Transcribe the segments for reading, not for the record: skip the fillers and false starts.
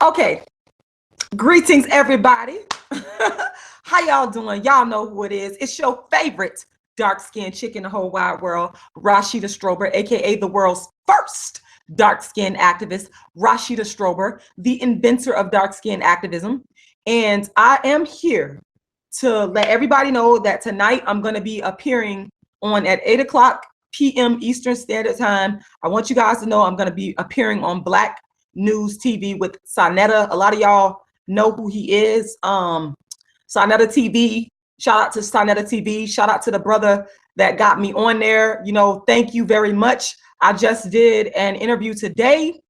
Okay, greetings everybody. How y'all doing? Y'all know who it is. It's your favorite dark-skinned chick in the whole wide world, Rashida Strober, aka the world's first dark-skinned activist, Rashida Strober, the inventor of dark-skinned activism. And I am here to let everybody know that tonight I'm going to be appearing on at 8 o'clock p.m. Eastern Standard Time. I want you guys to know I'm going to be appearing on Black News TV with Sonetta. A lot of y'all know who he is. Sonetta TV. Shout out to Sonetta TV. Shout out to the brother that got me on there. You know, thank you very much. I just did an interview today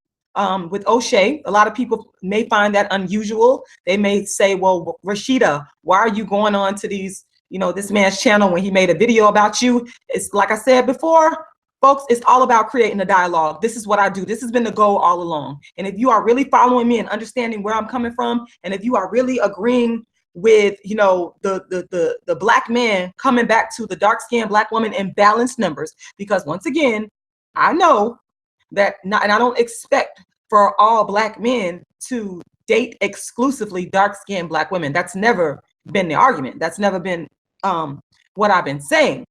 with O'Shea. A lot of people may find that unusual. They may say, well, Rashida, why are you going on to these, you know, this man's channel when he made a video about you? It's like I said before, folks, it's all about creating a dialogue. This is what I do. This has been the goal all along. And if you are really following me and understanding where I'm coming from, and if you are really agreeing with, you know, the Black man coming back to the dark-skinned Black woman in balanced numbers, because once again, I know that and I don't expect for all Black men to date exclusively dark-skinned Black women. That's never been the argument. That's never been what I've been saying.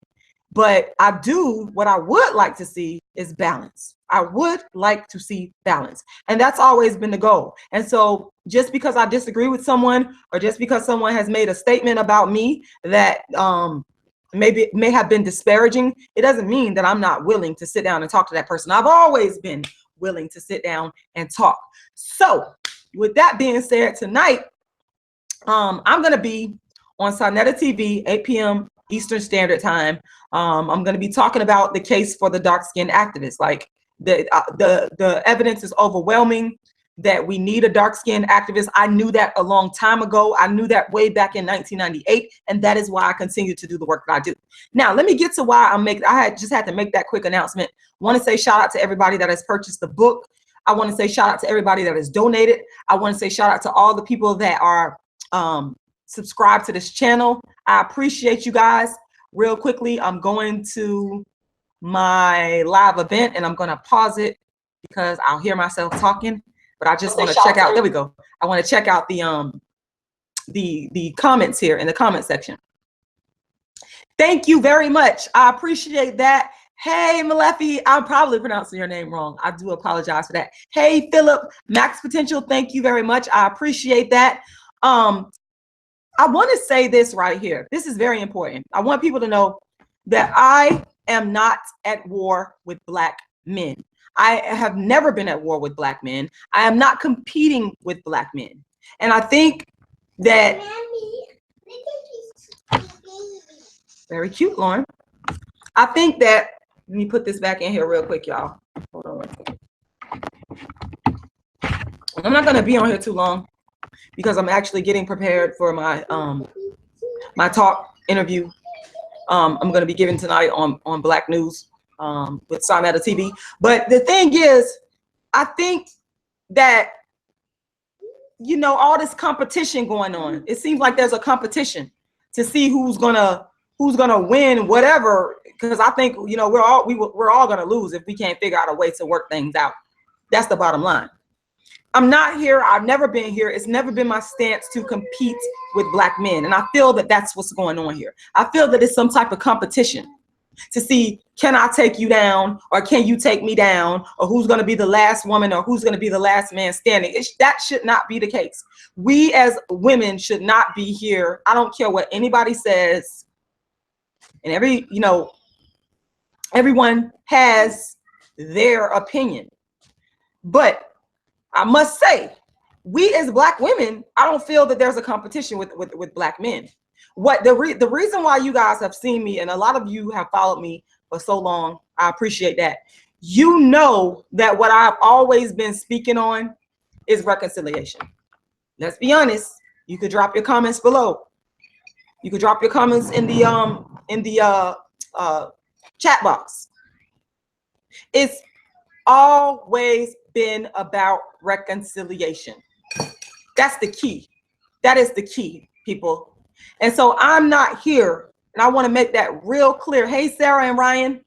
But what I would like to see is balance. I would like to see balance. And that's always been the goal. And so just because I disagree with someone, or just because someone has made a statement about me that maybe may have been disparaging, it doesn't mean that I'm not willing to sit down and talk to that person. I've always been willing to sit down and talk. So with that being said, tonight, I'm going to be on Sonetta TV, 8 p.m. Eastern Standard Time. I'm going to be talking about the case for the dark-skinned activists. Like the evidence is overwhelming that we need a dark-skinned activist. I knew that a long time ago. I knew that way back in 1998, and that is why I continue to do the work that I do. Now, let me get to why I just had to make that quick announcement. Want to say shout out to everybody that has purchased the book. I want to say shout out to everybody that has donated. I want to say shout out to all the people that are subscribed to this channel. I appreciate you guys. Real quickly, I'm going to my live event and I'm going to pause it because I'll hear myself talking. But I just want to check out. There we go. I want to check out the comments here in the comment section. Thank you very much. I appreciate that. Hey, Malefi, I'm probably pronouncing your name wrong. I do apologize for that. Hey, Philip, Max Potential, thank you very much. I appreciate that. I want to say this right here. This is very important. I want people to know that I am not at war with Black men. I have never been at war with Black men. I am not competing with Black men. And I think that, very cute, Lauren. I think that, let me put this back in here real quick, y'all. Hold on one second. I'm not going to be on here too long because I'm actually getting prepared for my my talk interview. I'm going to be giving tonight on Black News with Sonetta TV. But the thing is, I think that, you know, all this competition going on, it seems like there's a competition to see who's gonna win whatever, because I think, you know, we're all gonna lose if we can't figure out a way to work things out. That's the bottom line. I'm not here. I've never been here. It's never been my stance to compete with Black men. And I feel that that's what's going on here. I feel that it's some type of competition to see, can I take you down, or can you take me down, or who's going to be the last woman, or who's going to be the last man standing. That should not be the case. We as women should not be here. I don't care what anybody says. And everyone has their opinion. But I must say, we as Black women, I don't feel that there's a competition with Black men. The reason why you guys have seen me, and a lot of you have followed me for so long, I appreciate that. You know that what I've always been speaking on is reconciliation. Let's be honest. You could drop your comments below. You could drop your comments in the chat box. It's always been about reconciliation. That's the key. That is the key, people. And so I'm not here, and I want to make that real clear. Hey, Sarah and Ryan,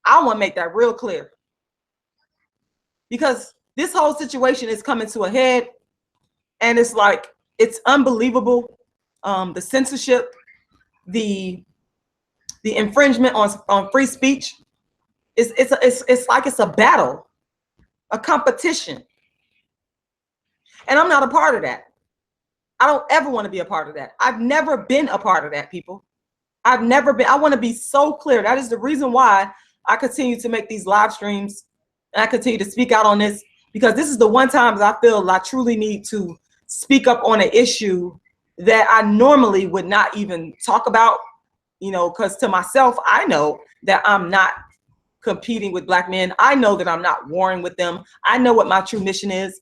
I want to make that real clear, because This whole situation is coming to a head, and it's like, it's unbelievable. The censorship, the infringement on free speech, it's like it's a battle, a competition. And I'm not a part of that. I don't ever want to be a part of that. I've never been a part of that, people. I've never been. I want to be so clear. That is the reason why I continue to make these live streams, and I continue to speak out on this, because this is the one time that I feel I truly need to speak up on an issue that I normally would not even talk about, you know, because to myself, I know that I'm not competing with Black men. I know that I'm not warring with them. I know what my true mission is.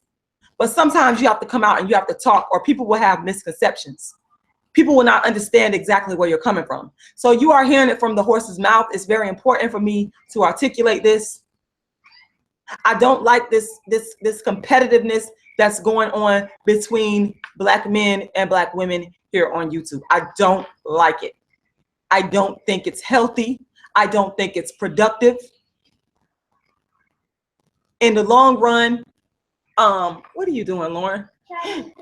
But sometimes you have to come out and you have to talk, or people will have misconceptions. People will not understand exactly where you're coming from. So you are hearing it from the horse's mouth. It's very important for me to articulate this. I don't like this competitiveness that's going on between Black men and Black women here on YouTube. I don't like it. I don't think it's healthy. I don't think it's productive. In the long run, what are you doing, Lauren?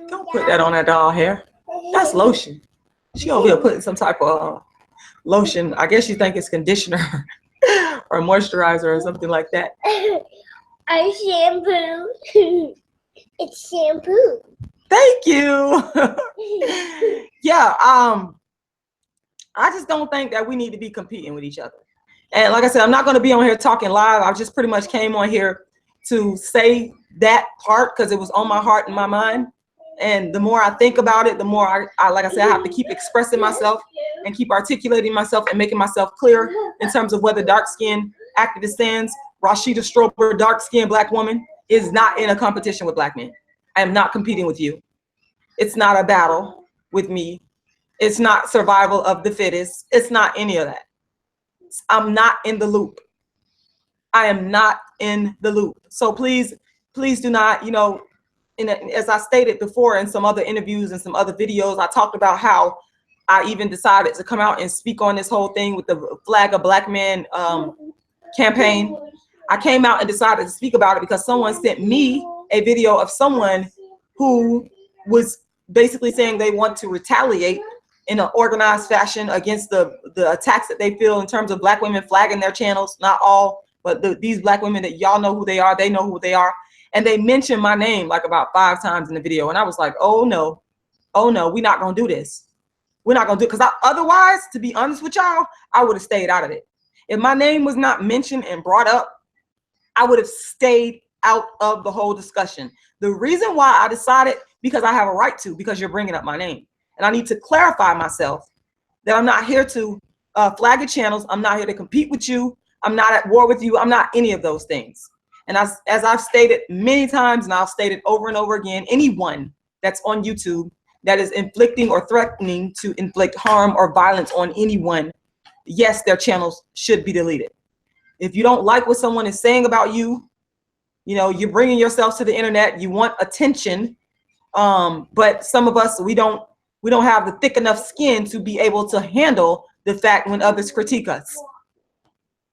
Don't put that on that doll hair. That's lotion. She over here putting some type of lotion. I guess you think it's conditioner or moisturizer or something like that. I shampoo. It's shampoo. Thank you. Yeah, I just don't think that we need to be competing with each other. And like I said, I'm not going to be on here talking live. I just pretty much came on here to say that part because it was on my heart and my mind. And the more I think about it, the more I like I said, I have to keep expressing myself and keep articulating myself and making myself clear in terms of whether dark-skinned activist stands. Rashida Strober, dark-skinned Black woman, is not in a competition with Black men. I am not competing with you. It's not a battle with me. It's not survival of the fittest. It's not any of that. I'm not in the loop. I am not in the loop. So please do not, you know, as I stated before in some other interviews and some other videos, I talked about how I even decided to come out and speak on this whole thing with the Flag a Black Man campaign. I came out and decided to speak about it because someone sent me a video of someone who was basically saying they want to retaliate in an organized fashion against the attacks that they feel in terms of Black women flagging their channels. Not all, but these Black women that y'all know who they are, they know who they are. And they mentioned my name like about 5 times in the video. And I was like, oh no, we're not gonna do this. We're not gonna do it. Because otherwise, to be honest with y'all, I would have stayed out of it. If my name was not mentioned and brought up, I would have stayed out of the whole discussion. The reason why I decided, because I have a right to, because you're bringing up my name. And I need to clarify myself that I'm not here to flag your channels. I'm not here to compete with you. I'm not at war with you. I'm not any of those things. And as I've stated many times, and I'll state it over and over again, anyone that's on YouTube that is inflicting or threatening to inflict harm or violence on anyone, yes, their channels should be deleted. If you don't like what someone is saying about you, you know, you're bringing yourself to the internet, you want attention, but some of us, we don't have the thick enough skin to be able to handle the fact when others critique us.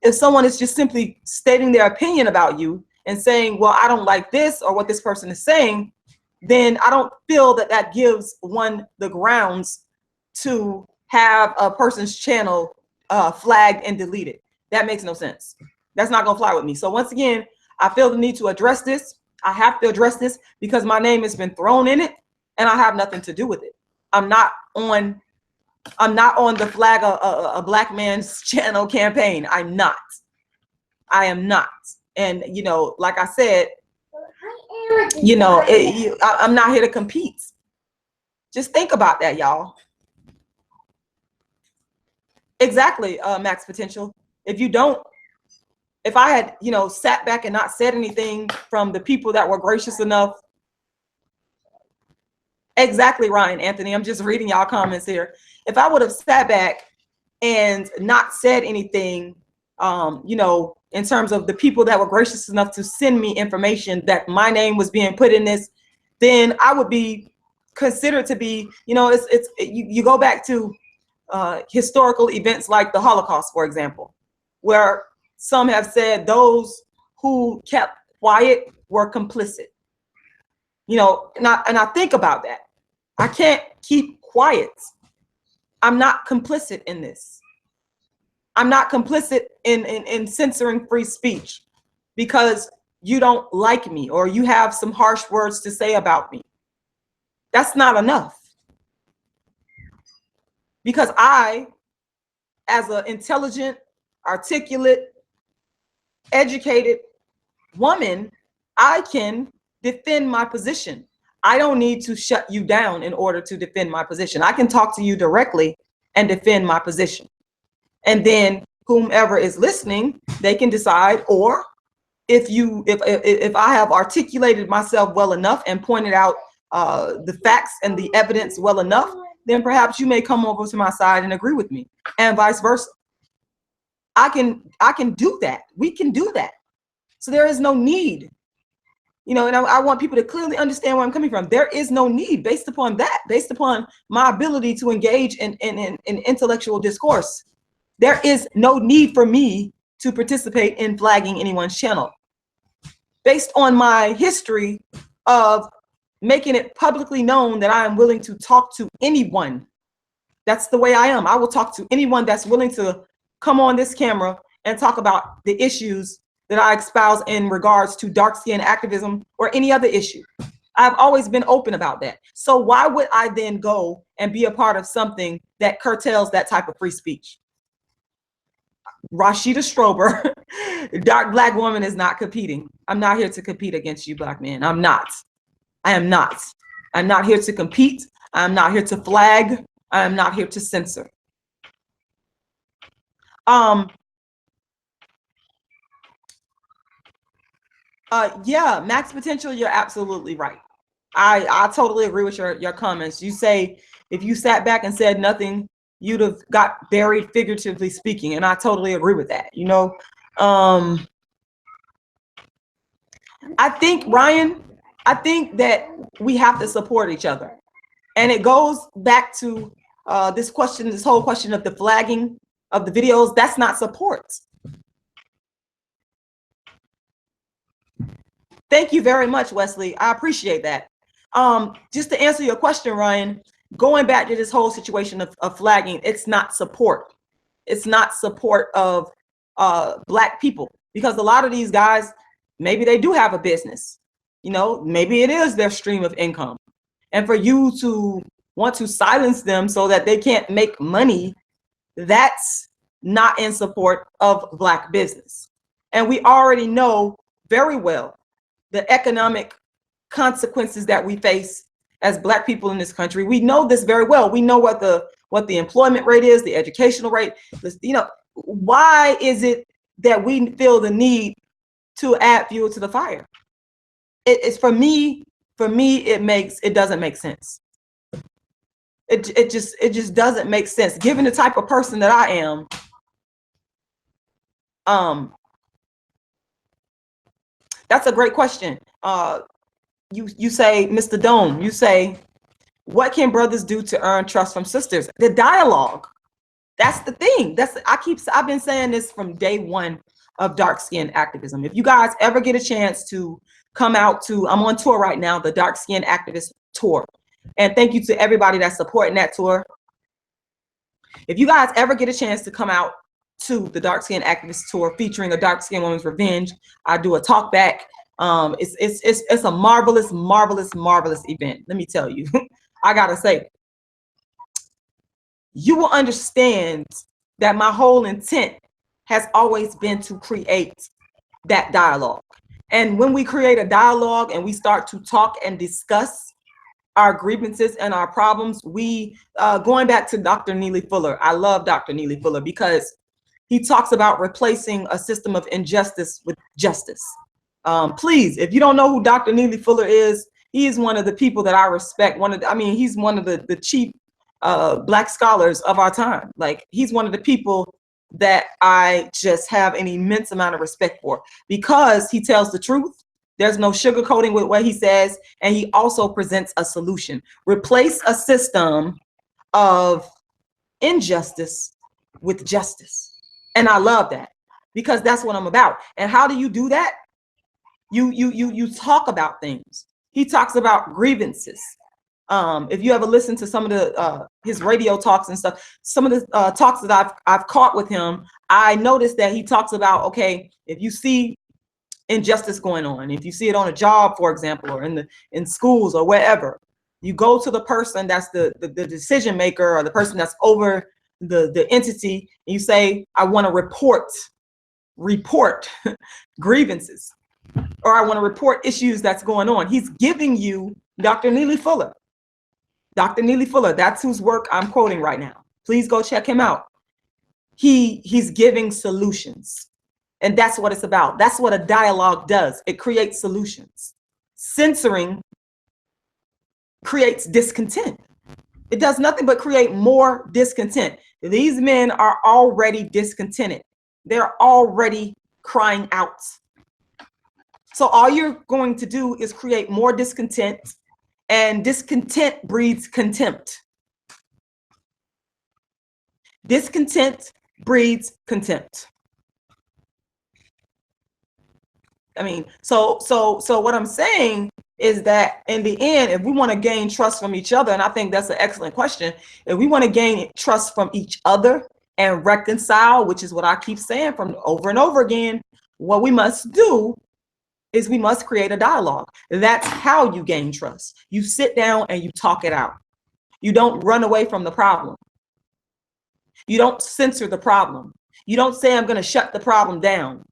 If someone is just simply stating their opinion about you and saying, well, I don't like this or what this person is saying, then I don't feel that that gives one the grounds to have a person's channel flagged and deleted. That makes no sense. That's not gonna fly with me. So once again, I feel the need to address this. I have to address this because my name has been thrown in it and I have nothing to do with it. I'm not on the Flag a Black Man's channel campaign. I'm not. I am not. And you know, like I said, you know, I'm not here to compete. Just think about that, y'all. Exactly, Max Potential. If I had, you know, sat back and not said anything from the people that were gracious enough. Exactly, Ryan Anthony. I'm just reading y'all comments here. If I would have sat back and not said anything, you know, in terms of the people that were gracious enough to send me information that my name was being put in this, then I would be considered to be, you know, you go back to historical events like the Holocaust, for example, where some have said those who kept quiet were complicit. You know, and I think about that. I can't keep quiet. I'm not complicit in this. I'm not complicit in censoring free speech because you don't like me or you have some harsh words to say about me. That's not enough. Because I, as an intelligent, articulate, educated woman, I can defend my position. I don't need to shut you down in order to defend my position. I can talk to you directly and defend my position. And then whomever is listening, they can decide, or if I have articulated myself well enough and pointed out the facts and the evidence well enough, then perhaps you may come over to my side and agree with me, and vice versa. I can do that. We can do that. So there is no need, you know, and I want people to clearly understand where I'm coming from. There is no need based upon that, based upon my ability to engage in intellectual discourse. There is no need for me to participate in flagging anyone's channel. Based on my history of making it publicly known that I am willing to talk to anyone. That's the way I am. I will talk to anyone that's willing to come on this camera and talk about the issues that I espouse in regards to dark skin activism or any other issue. I've always been open about that. So why would I then go and be a part of something that curtails that type of free speech? Rashida Strober, dark black woman, is not competing. I'm not here to compete against you, black men. I'm not. I am not. I'm not here to compete. I'm not here to flag. I am not here to censor. Yeah, max potential, you're absolutely right. I totally agree with your comments. You say if you sat back and said nothing, you'd have got buried, figuratively speaking, and I totally agree with that. You know, I think, Ryan, I think that we have to support each other, and it goes back to this whole question of the flagging of the videos. That's not support. Thank you very much, Wesley. I appreciate that. Just to answer your question, Ryan, going back to this whole situation of flagging, it's not support. It's not support of Black people, because a lot of these guys, maybe they do have a business, you know, maybe it is their stream of income. And for you to want to silence them so that they can't make money, that's not in support of Black business. And we already know very well the economic consequences that we face as Black people in this country. We know this very well. We know what the employment rate is, the educational rate. You know, why is it that we feel the need to add fuel to the fire? It's for me, it doesn't make sense. It just doesn't make sense given the type of person that I am. That's a great question. You say, Mr. Dome, you say, what can brothers do to earn trust from sisters? The dialogue. That's the thing. I've been saying this from day one of dark skin activism. If you guys ever get a chance to come out to, I'm on tour right now, the Dark Skin Activist Tour. And thank you to everybody that's supporting that tour. If you guys ever get a chance to come out to the Dark Skin Activist Tour featuring a dark skin woman's revenge, I do a talk back. It's a marvelous, marvelous, marvelous event. Let me tell you, I gotta say, you will understand that my whole intent has always been to create that dialogue. And when we create a dialogue and we start to talk and discuss our grievances and our problems, we, going back to Dr. Neely Fuller, I love Dr. Neely Fuller because he talks about replacing a system of injustice with justice. Please, if you don't know who Dr. Neely Fuller is, he is one of the people that I respect. He's one of the chief Black scholars of our time. Like, he's one of the people that I just have an immense amount of respect for because he tells the truth. There's no sugarcoating with what he says, and he also presents a solution. Replace a system of injustice with justice. And I love that because that's what I'm about. And how do you do that? You talk about things. He talks about grievances. If you ever listen to some of the his radio talks and stuff, some of the talks that I've caught with him, I noticed that he talks about, okay, if you see injustice going on, if you see it on a job, for example, or in schools or wherever, you go to the person that's the decision maker, or the person that's over the entity, and you say, I want to report grievances, or I want to report issues that's going on. He's giving you Dr. Neely Fuller. Dr. Neely Fuller, that's whose work I'm quoting right now. Please go check him out. He's giving solutions. And that's what it's about. That's what a dialogue does. It creates solutions. Censoring creates discontent. It does nothing but create more discontent. These men are already discontented. They're already crying out. So all you're going to do is create more discontent, and discontent breeds contempt. Discontent breeds contempt. I mean, so what I'm saying is that in the end, if we want to gain trust from each other, and I think that's an excellent question, if we want to gain trust from each other and reconcile, which is what I keep saying from over and over again, what we must do is we must create a dialogue. That's how you gain trust. You sit down and you talk it out. You don't run away from the problem. You don't censor the problem. You don't say, I'm going to shut the problem down,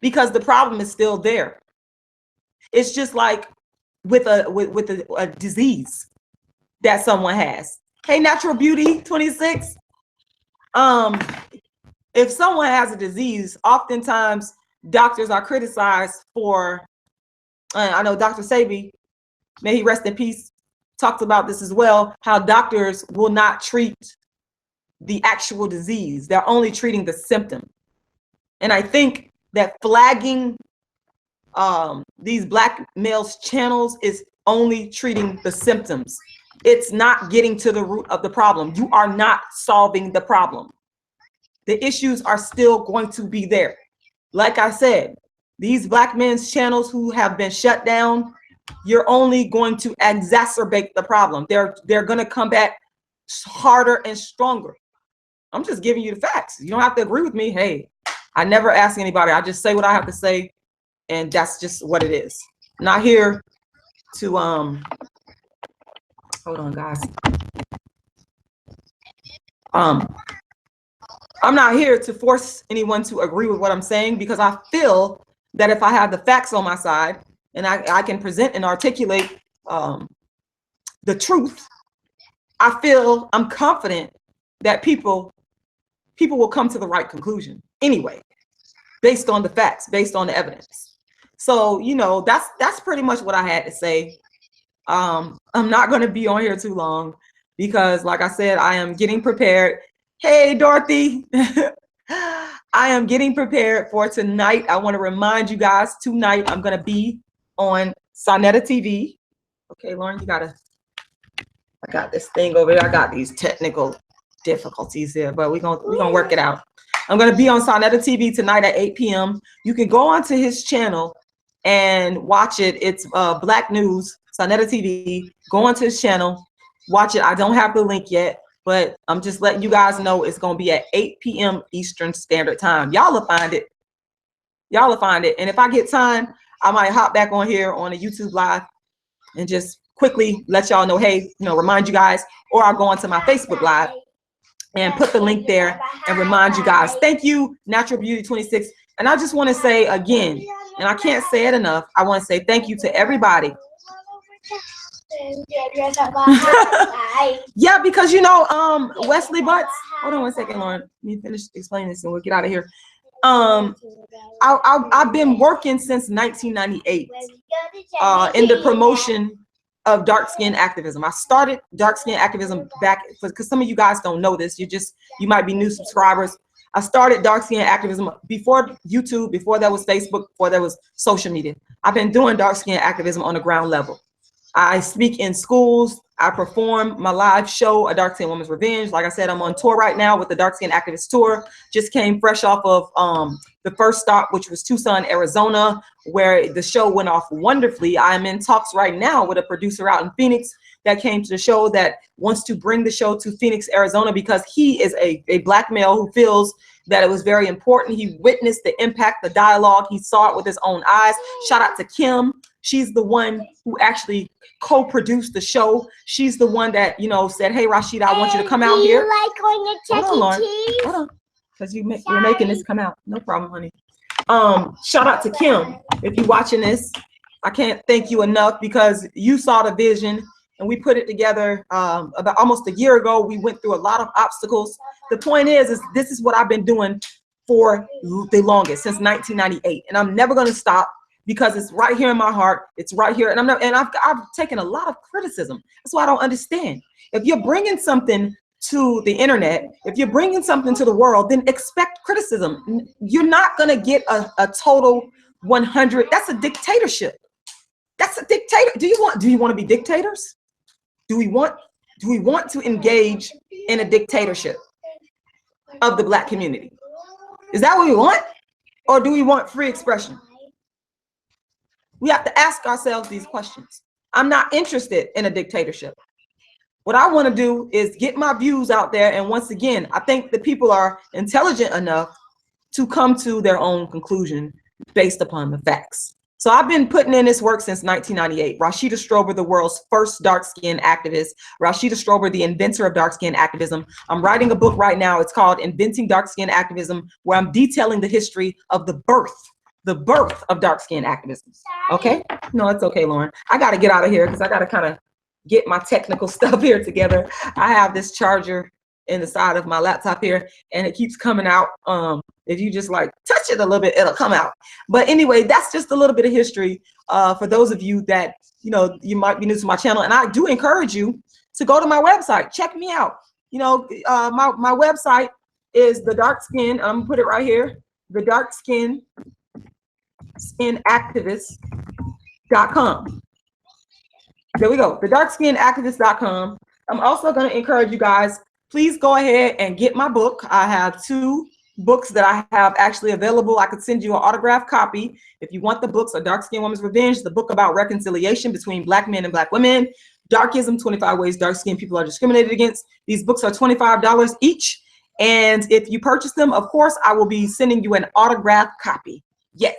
because the problem is still there. It's just like with a disease that someone has. Hey, Natural Beauty 26. If someone has a disease, oftentimes doctors are criticized for, I know Dr. Sabi, may he rest in peace, talked about this as well, how doctors will not treat the actual disease. They're only treating the symptom. And I think that flagging these Black males channels is only treating the symptoms. It's not getting to the root of the problem. You are not solving the problem. The issues are still going to be there. Like I said, these Black men's channels who have been shut down, you're only going to exacerbate the problem. They're going to come back harder and stronger. I'm just giving you the facts. You don't have to agree with me. Hey, I never ask anybody. I just say what I have to say, and that's just what it is. I'm not here to hold on, guys. I'm not here to force anyone to agree with what I'm saying, because I feel that if I have the facts on my side and I can present and articulate the truth, I'm confident that people will come to the right conclusion anyway, based on the facts, based on the evidence. So, you know, that's pretty much what I had to say. I'm not going to be on here too long because, like I said, I am getting prepared. Hey, Dorothy. I am getting prepared for tonight. I want to remind you guys, tonight I'm going to be on Sonetta TV. Okay, Lauren, I got this thing over here. I got these technical difficulties here, but we're gonna work it out. I'm going to be on Sonetta TV tonight at 8 p.m. You can go onto his channel and watch it. It's Black News, Sonetta TV. Go onto his channel, watch it. I don't have the link yet, but I'm just letting you guys know it's going to be at 8 p.m. Eastern Standard Time. Y'all will find it. Y'all will find it. And if I get time, I might hop back on here on a YouTube Live and just quickly let y'all know, hey, you know, remind you guys, or I'll go onto my Facebook Live and put the link there and remind you guys. Thank you, Natural Beauty 26. And I just want to say again, and I can't say it enough, I want to say thank you to everybody. Yeah, because you know, Wesley Butts, hold on one second, Lauren, let me finish explaining this and we'll get out of here. I've been working since 1998 in the promotion of dark skin activism. I started dark skin activism back, because some of you guys don't know this, you might be new subscribers. I started dark skin activism before YouTube, before there was Facebook, before there was social media. I've been doing dark skin activism on the ground level. I speak in schools. I perform my live show, A Dark Skin Woman's Revenge. Like I said, I'm on tour right now with the Dark Skin Activist Tour. Just came fresh off of the first stop, which was Tucson, Arizona, where the show went off wonderfully. I'm in talks right now with a producer out in Phoenix that came to the show that wants to bring the show to Phoenix, Arizona, because he is a Black male who feels that it was very important. He witnessed the impact, the dialogue. He saw it with his own eyes. Shout out to Kim. She's the one who actually co-produced the show. She's the one that, you know, said, hey, Rashida, I want you to come out here. Like going to Chuck E. Cheese? Hold on, because you're making this come out. No problem, honey. Shout out to Kim. If you're watching this, I can't thank you enough, because you saw the vision and we put it together about almost a year ago. We went through a lot of obstacles. The point is this is what I've been doing for the longest, since 1998, and I'm never going to stop, because it's right here in my heart. It's right here, and I've taken a lot of criticism. That's why I don't understand. If you're bringing something to the internet, if you're bringing something to the world, then expect criticism. You're not going to get a total 100. That's a dictatorship. That's a dictator. Do you want to be dictators? Do we want to engage in a dictatorship of the Black community? Is that what we want? Or do we want free expression? We have to ask ourselves these questions. I'm not interested in a dictatorship. What I want to do is get my views out there. And once again, I think the people are intelligent enough to come to their own conclusion based upon the facts. So I've been putting in this work since 1998. Rashida Strober, the world's first dark-skinned activist. Rashida Strober, the inventor of dark-skinned activism. I'm writing a book right now. It's called Inventing Dark-Skinned Activism, where I'm detailing the history of the birth of dark-skinned activism. Okay? No, it's okay, Lauren. I got to get out of here because I got to kind of get my technical stuff here together. I have this charger in the side of my laptop here, and it keeps coming out. If you just like touch it a little bit, it'll come out. But anyway, that's just a little bit of history for those of you that, you know, you might be new to my channel. And I do encourage you to go to my website. Check me out. You know, my website is the dark skin. I'm gonna put it right here. The darkskinisbeautifulcampaign.com. There we go. The darkskinisbeautifulcampaign.com. I'm also going to encourage you guys, please go ahead and get my book. I have 2 books that I have actually available. I could send you an autographed copy if you want the books. A Dark Skin Woman's Revenge, the book about reconciliation between Black men and Black women. Darkism, 25 ways dark-skinned people are discriminated against. These books are $25 each. And if you purchase them, of course, I will be sending you an autographed copy. Yes.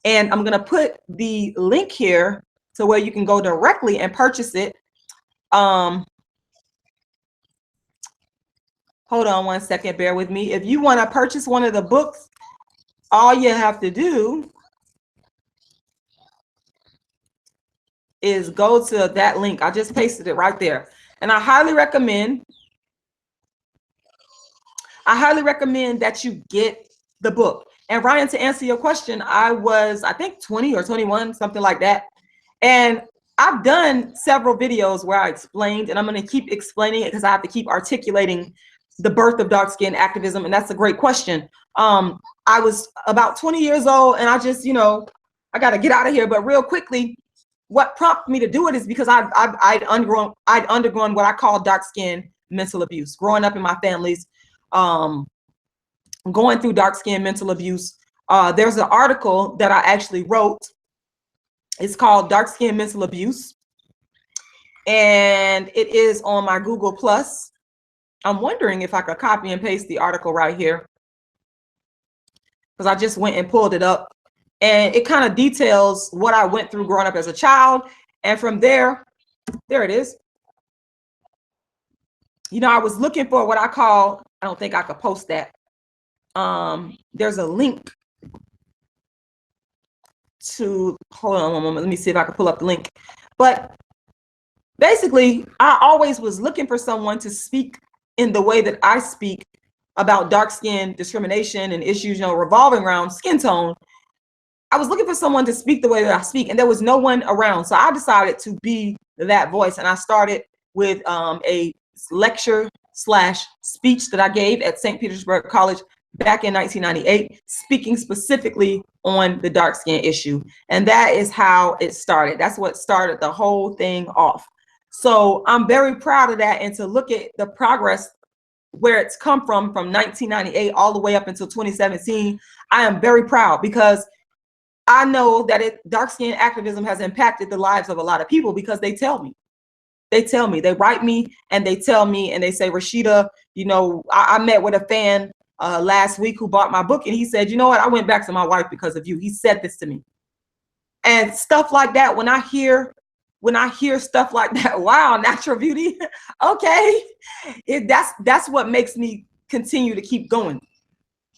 And I'm going to put the link here so where you can go directly and purchase it. Hold on one second, bear with me. If you want to purchase one of the books, all you have to do is go to that link. I just pasted it right there. And I highly recommend that you get the book. And Ryan, to answer your question, I was, I think 20 or 21, something like that. And I've done several videos where I explained, and I'm going to keep explaining it because I have to keep articulating the birth of dark skin activism. And that's a great question. I was about 20 years old, and I just, you know, I got to get out of here. But real quickly, what prompted me to do it is because I'd undergone what I call dark skin mental abuse. Growing up in my family's, going through dark skin mental abuse. There's an article that I actually wrote. It's called Dark Skin Mental Abuse, and it is on my Google Plus. I'm wondering if I could copy and paste the article right here, because I just went and pulled it up, and it kind of details what I went through growing up as a child. And from there it is. You know, I was looking for what I call, I don't think I could post that. There's a link to, hold on one moment, let me see if I can pull up the link. But basically, I always was looking for someone to speak in the way that I speak about dark skin discrimination and issues, you know, revolving around skin tone. I was looking for someone to speak the way that I speak, and there was no one around. So I decided to be that voice, and I started with a lecture/speech that I gave at St. Petersburg College back in 1998, speaking specifically on the dark skin issue. And that is how it started. That's what started the whole thing off. So I'm very proud of that. And to look at the progress where it's come from 1998 all the way up until 2017, I am very proud, because I know that dark skin activism has impacted the lives of a lot of people, because they tell me. They tell me, they write me and they tell me, and they say, Rashida, you know, I met with a fan last week who bought my book, and he said, you know what, I went back to my wife because of you. He said this to me. And stuff like that, when I hear stuff like that, wow, natural beauty, okay, that's what makes me continue to keep going.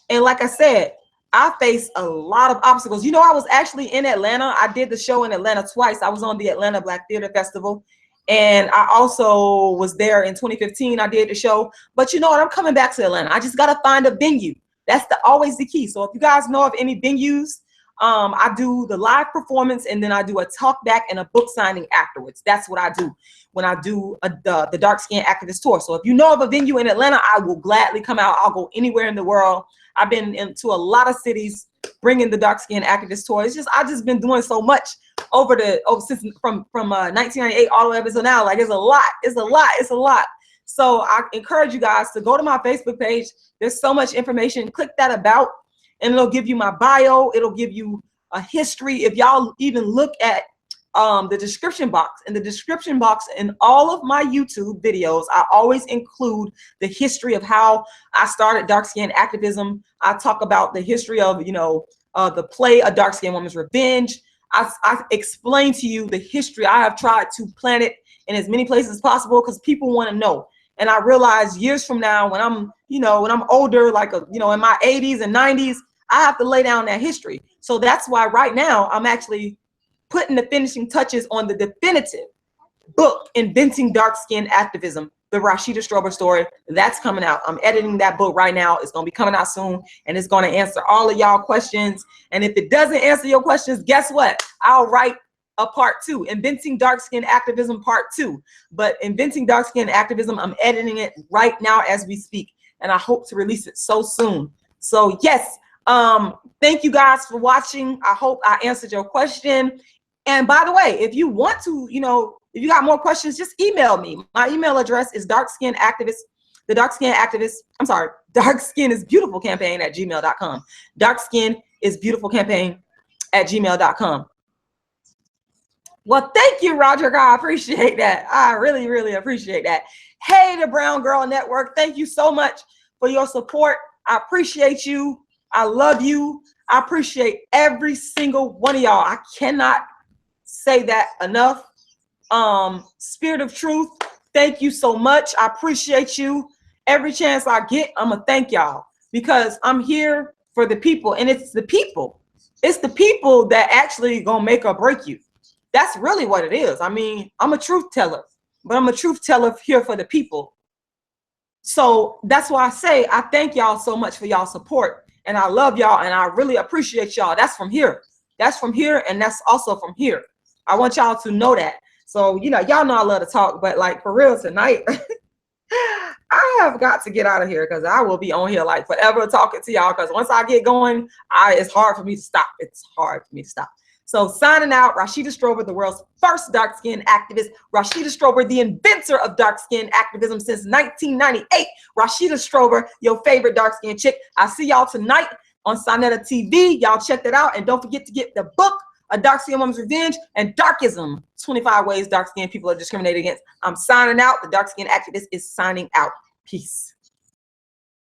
And like I said, I faced a lot of obstacles. You know, I was actually in Atlanta. I did the show in Atlanta twice. I was on the Atlanta Black Theater Festival, and I also was there in 2015. I did the show. But you know what? I'm coming back to Atlanta. I just got to find a venue. That's always the key. So if you guys know of any venues, I do the live performance, and then I do a talk back and a book signing afterwards. That's what I do when I do the Dark Skin Activist Tour. So if you know of a venue in Atlanta, I will gladly come out. I'll go anywhere in the world. I've been into a lot of cities bringing the Dark Skin Activist Tour. It's just, I've just been doing so much since from 1998 all the way up until now. Like, it's a lot. So I encourage you guys to go to my Facebook page. There's so much information. Click that about, and it'll give you my bio. It'll give you a history. If y'all even look at the description box, in all of my YouTube videos, I always include the history of how I started dark skin activism. I talk about the history of, you know, the play A Dark Skinned Woman's Revenge. I explain to you the history. I have tried to plant it in as many places as possible, because people want to know. And I realize years from now, when I'm, you know, when I'm older, like, you know, in my 80s and 90s, I have to lay down that history. So that's why right now I'm actually putting the finishing touches on the definitive book, Inventing Dark Skin Activism, the Rashida Strober story. That's coming out. I'm editing that book right now. It's going to be coming out soon, and it's going to answer all of y'all questions. And if it doesn't answer your questions, guess what? I'll write a part 2, Inventing Dark Skin Activism part 2. But Inventing Dark Skin Activism, I'm editing it right now as we speak, and I hope to release it so soon. So yes, thank you guys for watching. I hope I answered your question. And by the way, if you want to, you know, if you got more questions, just email me. My email address is darkskinisbeautifulcampaign@gmail.com. darkskinisbeautifulcampaign@gmail.com. Well, thank you, Roger. I appreciate that. I really, really appreciate that. Hey, the Brown Girl Network, thank you so much for your support. I appreciate you. I love you. I appreciate every single one of y'all. I cannot say that enough. Spirit of Truth, thank you so much. I appreciate you. Every chance I get, I'm gonna thank y'all, because I'm here for the people, and it's the people that actually gonna make or break you. That's really what it is. I mean, I'm a truth teller, but I'm a truth teller here for the people. So that's why I say I thank y'all so much for y'all support, and I love y'all, and I really appreciate y'all. That's from here. That's from here, and that's also from here. I want y'all to know that. So, you know, y'all know I love to talk, but like, for real tonight, I have got to get out of here, because I will be on here like forever talking to y'all, because once I get going, it's hard for me to stop. It's hard for me to stop. So signing out, Rashida Strober, the world's first dark skin activist. Rashida Strober, the inventor of dark skin activism since 1998. Rashida Strober, your favorite dark skin chick. I see y'all tonight on Sonetta TV. Y'all check that out. And don't forget to get the book, A Dark Skinned Woman's Revenge, and Darkism, 25 Ways Dark Skinned People Are Discriminated Against. I'm signing out. The Dark Skin Activist is signing out. Peace.